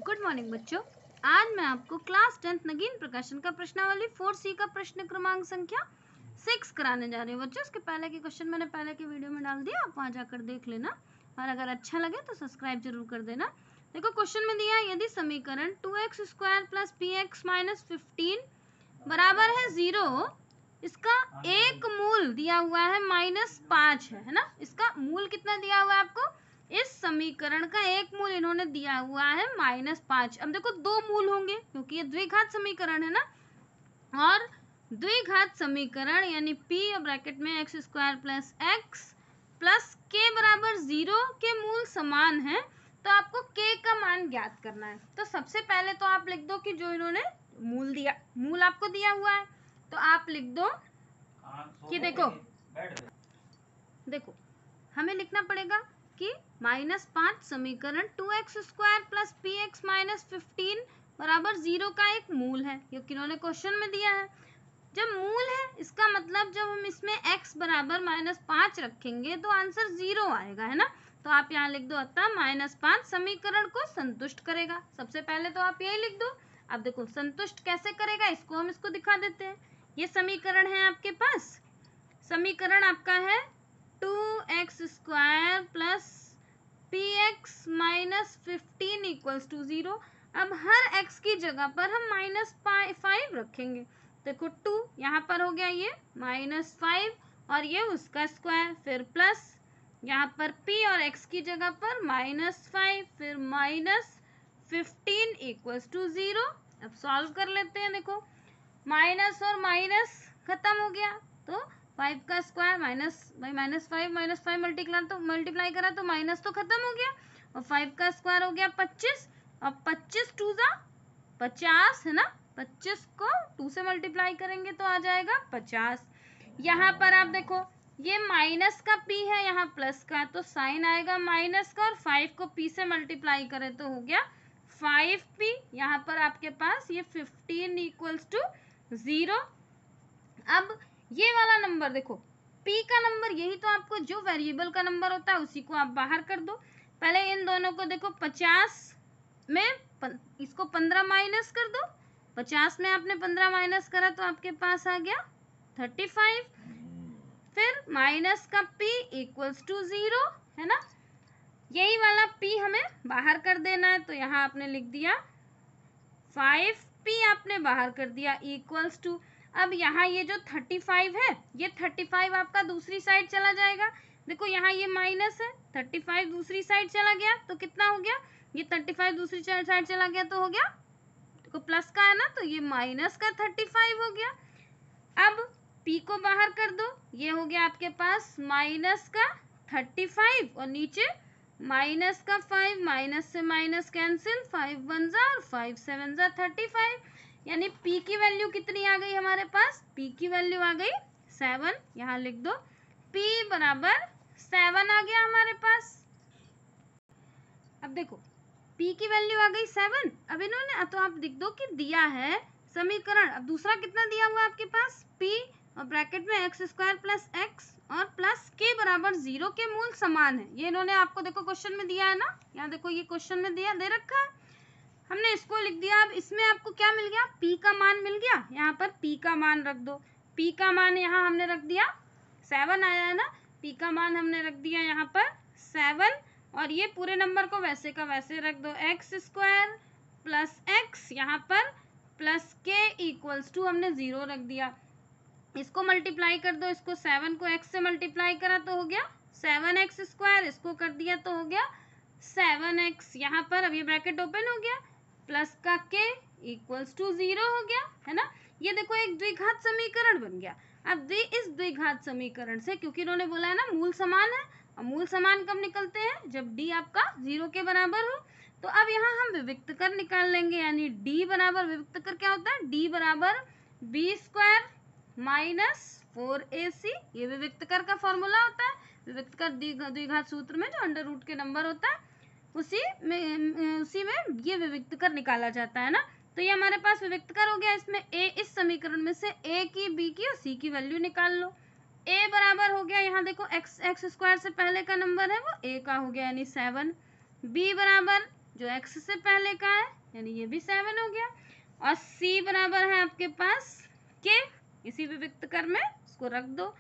Good morning बच्चों। आज मैं आपको क्लास 10th नगीन प्रकाशन का प्रश्नावली 4C का प्रश्न क्रमांक संख्या 6 कराने जा रही हूँ बच्चों। इसके पहले के क्वेश्चन मैंने पहले की वीडियो में डाल दिया, आप वहाँ जाकर देख लेना और अगर अच्छा लगे तो सब्सक्राइब जरूर कर देना। देखो क्वेश्चन में दिया, यदि समीकरण 2x² प्लस px माइनस 15 बराबर है 0, इसका एक मूल दिया हुआ है -5 है ना। इसका मूल कितना दिया हुआ है आपको? इस समीकरण का एक मूल इन्होंने दिया हुआ है -5। अब देखो दो मूल होंगे क्योंकि ये द्विघात समीकरण है ना, और द्विघात समीकरण यानी p और ब्रैकेट में x² plus x plus k बराबर 0 के मूल समान है, तो आपको k का मान ज्ञात करना है। तो सबसे पहले तो आप लिख दो कि जो इन्होंने मूल आपको दिया हुआ है, तो आप लिख दो कि देखो हमें लिखना पड़ेगा कि -5 समीकरण 2x² प्लस px माइनस 15 बराबर 0 का एक मूल है, क्योंकि इन्होंने क्वेश्चन में दिया है। जब मूल है इसका मतलब जब हम इसमें x बराबर -5 रखेंगे तो आंसर 0 आएगा, है ना। तो आप यहाँ लिख दो अतः -5 समीकरण को संतुष्ट करेगा। सबसे पहले तो आप यही लिख दो। अब देखो संतुष्ट कैसे करेगा, इसको दिखा देते हैं। ये समीकरण है आपके पास, समीकरण आपका है 2x² plus px minus 15 equals to 0। अब हर x की जगह पर हम -5 रखेंगे। देखो 2 यहाँ पर हो गया, ये -5 और ये उसका स्क्वायर, फिर प्लस यहाँ पर p और x की जगह पर -5 फिर -15 इक्वल्स टू 0। अब सॉल्व कर लेते हैं। देखो माइनस और माइनस खत्म हो गया, तो 5 का स्क्वायर -5 मल्टीप्लाई करा तो माइनस तो खत्म हो गया, और 5 का स्क्वायर हो गया 25 और 25 2 जा 50 है ना। 25 को 2 से मल्टीप्लाई करेंगे तो आ जाएगा 50। यहाँ पर आप देखो ये माइनस का p है, यहाँ प्लस का, तो साइन आएगा माइनस का, और 5 को p से मल्टीप्लाई करें तो हो गया 5p। यहाँ पर आपके पास ये 15 इक्वल्स टू 0। अब ये वाला नंबर देखो p का नंबर, यही तो आपको जो वेरिएबल का नंबर होता है उसी को आप बाहर कर दो। पहले इन दोनों को देखो 50 में इसको 15 माइनस कर दो। 50 में आपने 15 माइनस करा तो आपके पास आ गया 35। फिर माइनस का p इक्वल्स टू 0 है ना। यही वाला p हमें बाहर कर देना है, तो यहाँ आपने लिख दिया 5p आपने बाहर कर दिया इक्वल्स टू। अब यहाँ ये जो 35 है, ये 35 आपका दूसरी साइड चला जाएगा। देखो यहाँ ये माइनस है, 35 दूसरी साइड चला गया तो कितना हो गया, ये 35 दूसरी साइड चला गया तो हो गया, देखो प्लस का है ना, तो ये माइनस का 35 हो गया। अब p को बाहर कर दो, ये हो गया आपके पास माइनस का 35 और नीचे माइनस का 5, माइनस से माइनस कैंसिल, 5 1 जा और 5 7 जा 35। यानी p की वैल्यू कितनी आ गई हमारे पास? p की वैल्यू आ गई 7। यहाँ लिख दो p बराबर 7 आ गया हमारे पास। अब देखो p की वैल्यू आ गई 7। अब इन्होंने तो आप लिख दो कि दिया है समीकरण। अब दूसरा कितना दिया हुआ है आपके पास? p और ब्रैकेट में x² प्लस x और प्लस k बराबर 0 के मूल समान है। ये इन्होंने आपको देखो क्वेश्चन में दिया है ना, यहाँ देखो ये क्वेश्चन में दे रखा है, हमने इसको लिख दिया। अब इसमें आपको क्या मिल गया? p का मान मिल गया। यहाँ पर p का मान रख दो। p का मान यहाँ हमने रख दिया 7 आया है ना, p का मान हमने रख दिया यहाँ पर 7, और ये पूरे नंबर को वैसे का वैसे रख दो। x² प्लस x यहाँ पर प्लस k इक्वल्स टू हमने 0 रख दिया। इसको मल्टीप्लाई कर दो, इसको 7 को x से मल्टीप्लाई करा तो हो गया 7x², इसको कर दिया तो हो गया 7x। यहाँ पर अब ये ब्रैकेट ओपन हो गया, प्लस का k इक्वल्स टू 0 हो गया, है ना। ये देखो एक द्विघात समीकरण बन गया। अब इस द्विघात समीकरण से, क्योंकि इन्होंने बोला है ना मूल समान है, और मूल समान कब निकलते हैं? जब d आपका 0 के बराबर हो। तो अब यहाँ हम विविक्त कर निकाल लेंगे, यानी d बराबर, विविक्त कर क्या होता है? d बराबर b² माइनस 4ac, ये विविक्त कर का फॉर्मूला होता है। विविक्त कर द्विघात सूत्र में जो अंडर रूट के नंबर होता है उसी में ये विविक्त कर निकाला जाता है ना। तो ये हमारे पास विविक्त कर हो गया। इसमें a, इस समीकरण में से a की, b की और c की वैल्यू निकाल लो। a बराबर हो गया, यहाँ देखो x² से पहले का नंबर है वो a का हो गया यानी 7। b बराबर जो x से पहले का है, यानी ये भी 7 हो गया। और c बराबर है आपके पास k, इसी विविक्त कर में इसको रख दो।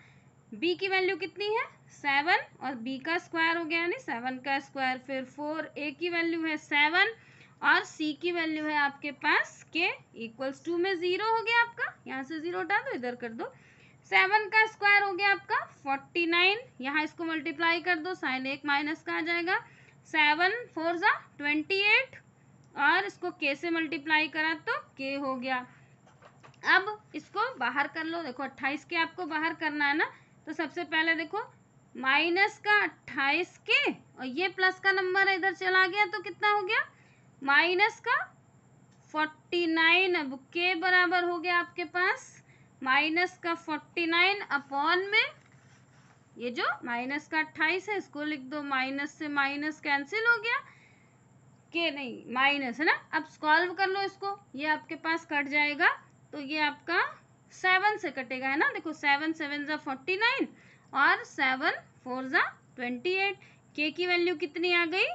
b की वैल्यू कितनी है 7 और b का स्क्वायर हो गया यानी 7 का स्क्वायर, फिर 4, a की वैल्यू है 7 और c की वैल्यू है आपके पास k इक्वल्स टू में 0 हो गया आपका, यहाँ से 0 हटा दो, इधर कर दो। 7 का स्क्वायर हो गया आपका 49, यहाँ इसको मल्टीप्लाई कर दो, साइन एक माइनस का आ जाएगा। 7 4 जा 28 और इसको k से मल्टीप्लाई करा तो k हो गया। अब इसको बाहर कर लो, देखो 28 के आपको बाहर करना है ना, तो सबसे पहले देखो माइनस का 28 के और ये प्लस का नंबर इधर चला गया तो कितना हो गया माइनस का 49। अब के बराबर हो गया आपके पास माइनस का 49 अपॉन में ये जो माइनस का 28 है इसको लिख दो, माइनस से माइनस कैंसिल हो गया, के नहीं माइनस है ना। अब सॉल्व कर लो इसको, ये आपके पास कट जाएगा, तो ये आपका 7 से कटेगा है ना, देखो 7 7 जा 49 और 7 4 जा 28। के की वैल्यू कितनी आ गई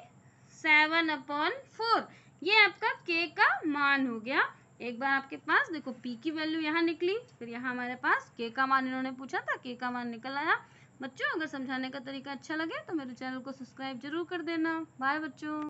7/4, ये आपका के का मान हो गया। एक बार आपके पास देखो p की वैल्यू यहाँ निकली, फिर यहाँ हमारे पास k का मान इन्होंने पूछा था, k का मान निकल आया। बच्चों अगर समझाने का तरीका अच्छा लगे तो मेरे चैनल को सब्सक्राइब जरूर कर देना। बाय बच्चों।